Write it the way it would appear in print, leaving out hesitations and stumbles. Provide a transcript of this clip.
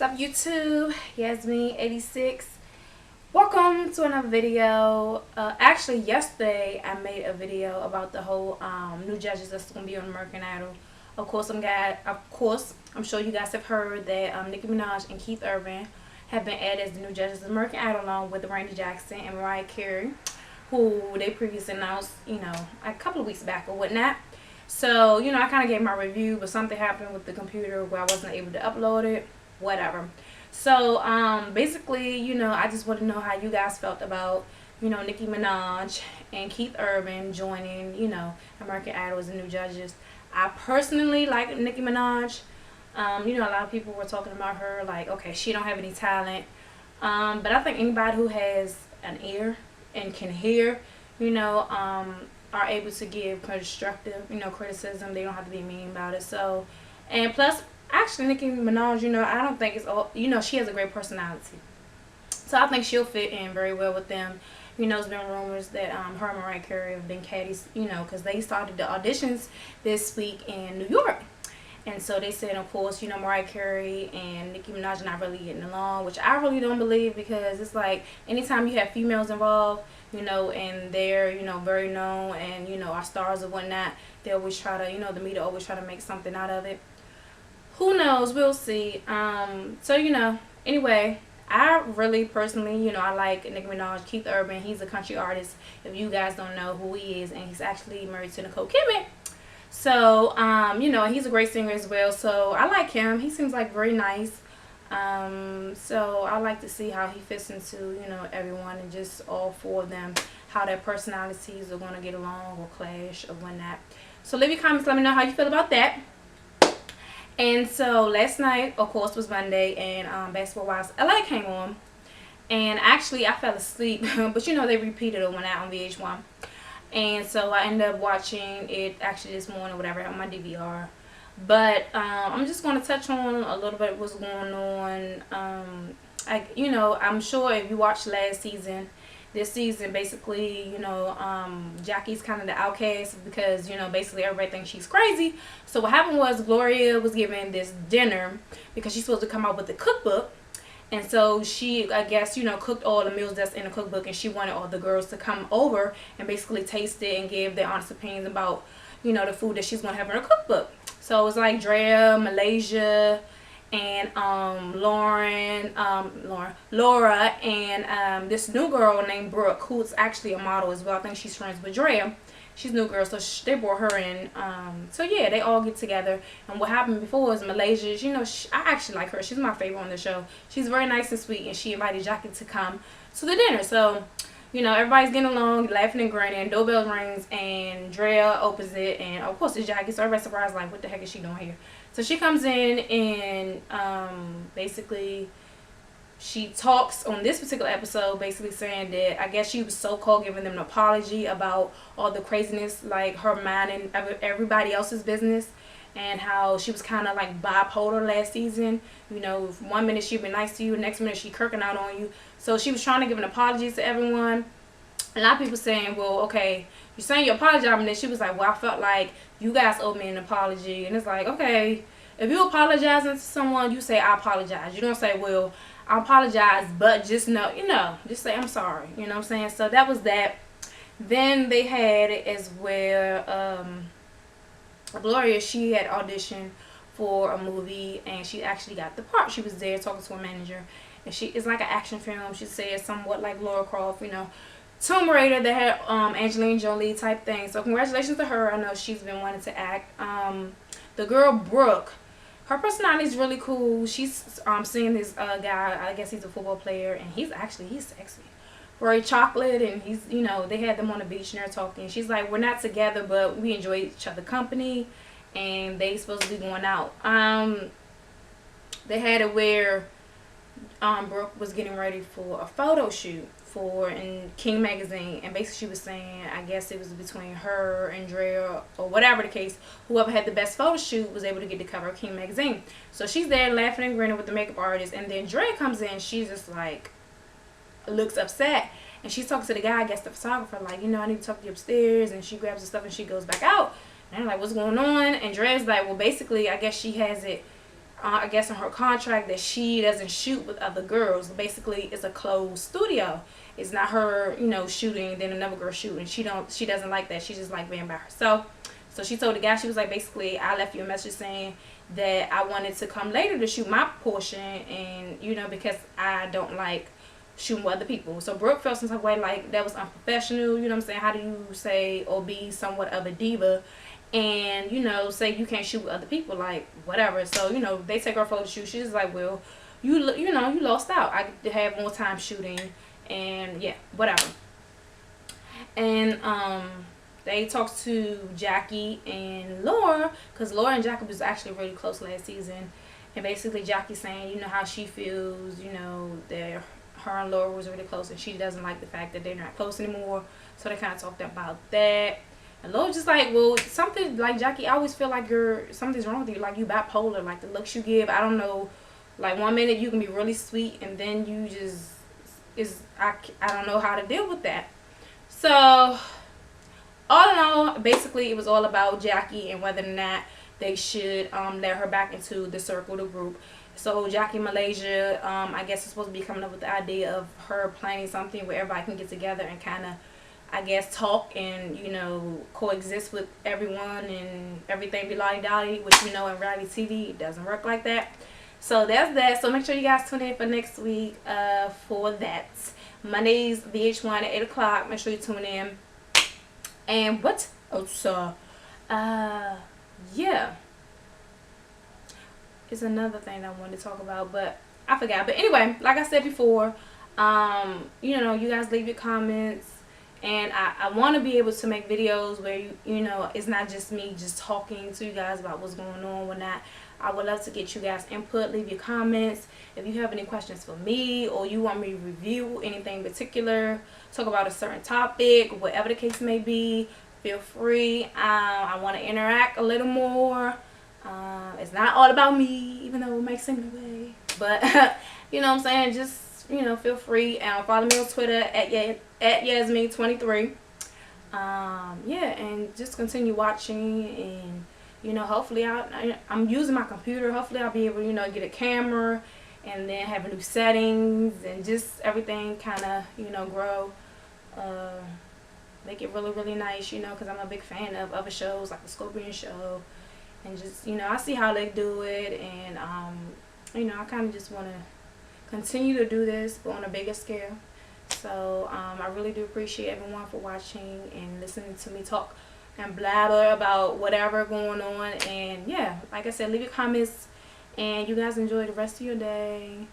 What's up YouTube? Yasmin86. Welcome to another video. Actually yesterday I made a video about the whole new judges that's going to be on American Idol. Of course I'm sure you guys have heard that Nicki Minaj and Keith Urban have been added as the new judges of American Idol along with Randy Jackson and Mariah Carey, who they previously announced, a couple of weeks back or whatnot. So, I kind of gave my review, but something happened with the computer where I wasn't able to upload it. Whatever. So, basically, I just want to know how you guys felt about, Nicki Minaj and Keith Urban joining, American Idol as the new judges. I personally like Nicki Minaj. A lot of people were talking about her, like, okay, she don't have any talent. But I think anybody who has an ear and can hear, are able to give constructive, criticism. They don't have to be mean about it. So, and plus, actually, Nicki Minaj, I don't think it's all, she has a great personality. So I think she'll fit in very well with them. It's been rumors that her and Mariah Carey have been caddies, because they started the auditions this week in New York. And so they said, of course, Mariah Carey and Nicki Minaj are not really getting along, which I really don't believe, because it's like anytime you have females involved, and they're, very known and, are stars or whatnot, they always try to, the media always try to make something out of it. Who knows? We'll see. So, anyway, I really personally, I like Nicki Minaj. Keith Urban, he's a country artist, if you guys don't know who he is, and he's actually married to Nicole Kidman. So, he's a great singer as well, so I like him. He seems like very nice. So I like to see how he fits into, everyone, and just all four of them, how their personalities are going to get along or clash or whatnot. So leave your comments, let me know how you feel about that. And so last night, of course, was Monday, and Basketball Wives LA came on. And actually, I fell asleep, but they repeated it when I on VH1. And so I ended up watching it actually this morning, whatever, on my DVR. But I'm just going to touch on a little bit what's going on. I'm sure if you watched last season, this season, basically, Jackie's kind of the outcast because, basically everybody thinks she's crazy. So what happened was Gloria was given this dinner because she's supposed to come out with the cookbook. And so she, I guess, cooked all the meals that's in the cookbook, and she wanted all the girls to come over and basically taste it and give their honest opinions about, the food that she's going to have in her cookbook. So it was like Drea, Malaysia, and Laura, and this new girl named Brooke, who's actually a model as well. I think she's friends with Drea. She's a new girl, so they brought her in. So yeah, they all get together. And what happened before was Malaysia. I actually like her. She's my favorite on the show. She's very nice and sweet, and she invited Jackie to come to the dinner. So, everybody's getting along, laughing and grinning. Doorbell rings, and Drea opens it, and of course it's Jackie. So everybody's surprised, like, what the heck is she doing here? So she comes in, and basically she talks on this particular episode, basically saying that I guess she was so-called giving them an apology about all the craziness, like her minding everybody else's business, and how she was kind of like bipolar last season. 1 minute she'd be nice to you, next minute she kirking out on you. So she was trying to give an apology to everyone. A lot of people saying, well, okay, you're saying you apologize, and then she was like, well, I felt like you guys owe me an apology. And it's like, okay, if you apologizing to someone, you say I apologize. You don't say, well, I apologize, but just know, just say I'm sorry. You know what I'm saying? So that was that. Then they had it as well. Gloria, she had auditioned for a movie, and she actually got the part. She was there talking to her manager, and it's like an action film. She said somewhat like Laura Croft, Tomb Raider that had Angelina Jolie type thing. So congratulations to her. I know she's been wanting to act. The girl Brooke, her personality is really cool. She's seeing this guy, I guess he's a football player, and he's sexy. Very chocolate, and he's, they had them on the beach and they're talking. She's like, we're not together, but we enjoy each other company, and they supposed to be going out. They had it where Brooke was getting ready for a photo shoot in King magazine, and basically she was saying, I guess it was between her and Drea or whatever the case, whoever had the best photo shoot was able to get the cover of King magazine. So she's there laughing and grinning with the makeup artist, and then Drea comes in. She's just like, looks upset, and she's talking to the guy, I guess the photographer, like, I need to talk to you upstairs, and she grabs the stuff and she goes back out, and I'm like, what's going on? And Drea's like, well, basically I guess she has it I guess in her contract that she doesn't shoot with other girls. Basically, it's a closed studio. It's not her, you know, shooting then another girl shooting. She doesn't like that. She just like being by herself. So she told the guy, she was like, basically, I left you a message saying that I wanted to come later to shoot my portion, and you know, because I don't like shooting with other people. So Brooke felt some type of way, like that was unprofessional. You know what I'm saying? How do you say or be somewhat of a diva and, you know, say you can't shoot with other people, like whatever. So, you know, they take her photo shoot. She's like, well, you know, you lost out. I could have more time shooting, and yeah, whatever. And they talked to Jackie and Laura, because Laura and Jackie was actually really close last season. And basically Jackie saying, you know, how she feels, you know, that her and Laura was really close, and she doesn't like the fact that they're not close anymore. So they kind of talked about that. And Laura's just like, well, something like, Jackie, I always feel like something's wrong with you. Like, you bipolar. Like, the looks you give, I don't know. Like, one minute you can be really sweet, and then you just, I don't know how to deal with that. So, all in all, basically, it was all about Jackie and whether or not they should let her back into the circle, the group. So, Jackie Malaysia, I guess, is supposed to be coming up with the idea of her planning something where everybody can get together and kind of, I guess, talk and, you know, coexist with everyone and everything be lolly-dolly, which we know in reality TV, it doesn't work like that. So that's that. So make sure you guys tune in for next week for that. Mondays, VH1 at 8 o'clock. Make sure you tune in. And what else? Yeah. It's another thing I wanted to talk about, but I forgot. But anyway, like I said before, you know, you guys leave your comments. And I want to be able to make videos where, you know, it's not just me just talking to you guys about what's going on, whatnot. I would love to get you guys input. Leave your comments. If you have any questions for me, or you want me to review anything in particular, talk about a certain topic, whatever the case may be, feel free. I want to interact a little more. It's not all about me, even though it makes sense anyway. But, you know what I'm saying? Just, you know, feel free. And follow me on Twitter at Yasmin23. Yeah, and just continue watching, and, you know, hopefully I'm using my computer. Hopefully I'll be able to, you know, get a camera and then have new settings and just everything kind of, you know, grow. Make it really, really nice, you know, because I'm a big fan of other shows like the Scorpion Show. And just, you know, I see how they do it, and, you know, I kind of just want to continue to do this, but on a bigger scale. So, I really do appreciate everyone for watching and listening to me talk and blabber about whatever going on. And, yeah, like I said, leave your comments, and you guys enjoy the rest of your day.